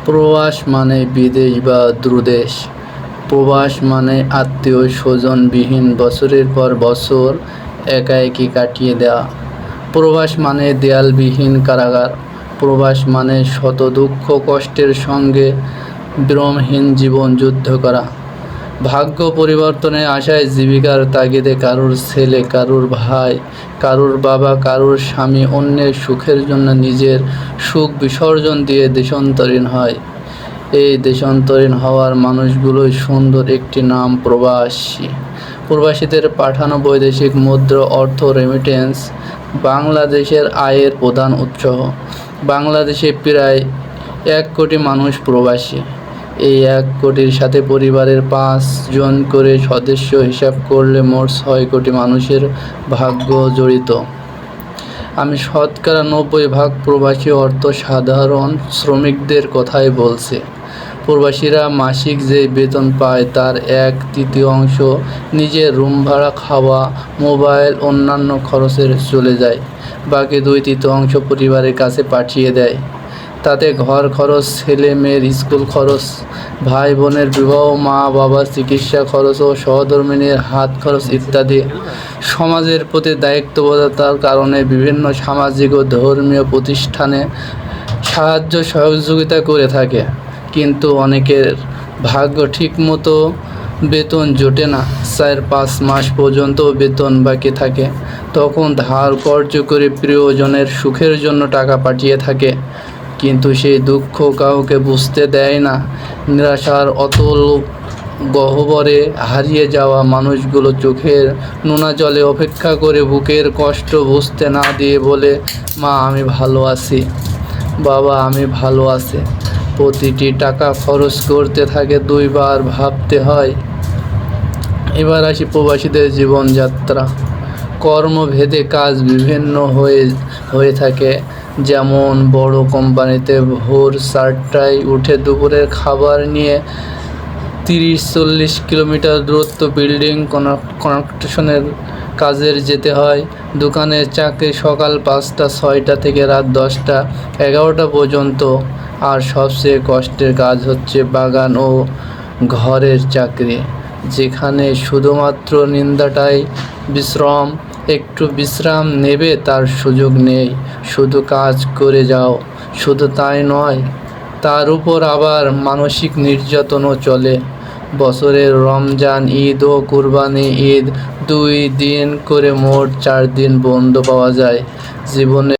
প্রবাস মানে বিদেশ বা দূরদেশ। প্রবাস মানে আত্মীয় স্বজনবিহীন বছরের পর বছর একাকী কাটিয়ে দেওয়া। প্রবাস মানে দেয়ালবিহীন কারাগার। প্রবাস মানে শত দুঃখ কষ্টের সঙ্গে বিরামহীন জীবন যুদ্ধ করা। ভাগ্য পরিবর্তনের আশায় জীবিকার তাগিদে কারুর ছেলে, কারুর ভাই, কারুর বাবা, কারুর স্বামী অন্যের সুখের জন্য নিজের সুখ বিসর্জন দিয়ে দেশান্তরীণ হয়। এই দেশান্তরীণ হওয়ার মানুষগুলোই সুন্দর একটি নাম, প্রবাসী। প্রবাসীদের পাঠানো বৈদেশিক মুদ্রা, অর্থ, রেমিটেন্স বাংলাদেশের আয়ের প্রধান উৎস। বাংলাদেশে প্রায় 1 কোটি মানুষ প্রবাসী। এই 1 কোটির সাথে পরিবারের 5 জন করে সদস্য হিসাব করলে মোট 6 কোটি মানুষের ভাগ্য জড়িত। আমি শতকরা 90% প্রবাসী অর্থ সাধারণ শ্রমিকদের কথাই বলছি। প্রবাসীরা মাসিক যে বেতন পায় তার 1/3 নিজের রুম ভাড়া, খাওয়া, মোবাইল, অন্যান্য খরচে চলে যায়। বাকি 2/3 পরিবারের কাছে পাঠিয়ে দেয়। তাতে ঘর খরচ, ছেলে মেয়ের স্কুল খরচ, ভাই বোনের বিবাহ, মা বাবার চিকিৎসা খরচ ও সহধর্মিণীর হাত খরচ ইত্যাদি। সমাজের প্রতি দায়িত্ববোধতার কারণে বিভিন্ন সামাজিক ও ধর্মীয় প্রতিষ্ঠানে সাহায্য সহযোগিতা করে থাকে। কিন্তু অনেকের ভাগ্য ঠিকমতো বেতন জোটে না। 4-5 মাস পর্যন্ত বেতন বাকি থাকে। তখন ধার কর্জ করে প্রিয়জনের সুখের জন্য টাকা পাঠিয়ে থাকে। কিন্তু সেই দুঃখ কাউকে বুঝতে দেয় না। নিরাশার অতল গহ্বরে হারিয়ে যাওয়া মানুষগুলো চোখের নোনা জলে অপেক্ষা করে বুকের কষ্ট বুঝতে না দিয়ে বলে, মা আমি ভালো আছি, বাবা আমি ভালো আছি। প্রতিটি টাকা খরচ করতে থাকে 2 বার ভাবতে হয়। এবার আসি প্রবাসীদের জীবনযাত্রা। কর্মভেদে কাজ বিভিন্ন হয়ে থাকে। যেমন বড় কোম্পানিতে ভোর 4টায় উঠে দুপুরের খাবার নিয়ে 30-40 কিলোমিটার দূরত্ব বিল্ডিং কনস্ট্রাকশনের কাজের যেতে হয়। দোকানের চাকরি সকাল 5টা-6টা থেকে রাত 10টা-11টা পর্যন্ত। আর সবচেয়ে কষ্টের কাজ হচ্ছে বাগান ও ঘরের চাকরি, যেখানে শুধুমাত্র নিন্দাটাই বিশ্রাম। একটু বিশ্রাম নেবে তার সুযোগ নেই। শুধু কাজ করে যাও। শুধু তাই নয়, তার উপর আবার মানসিক নির্যাতনও চলে। বছরের রমজান ঈদ ও কুরবানি ঈদ 2 দিন করে মোট 4 দিন বন্ধ পাওয়া যায়। জীবনে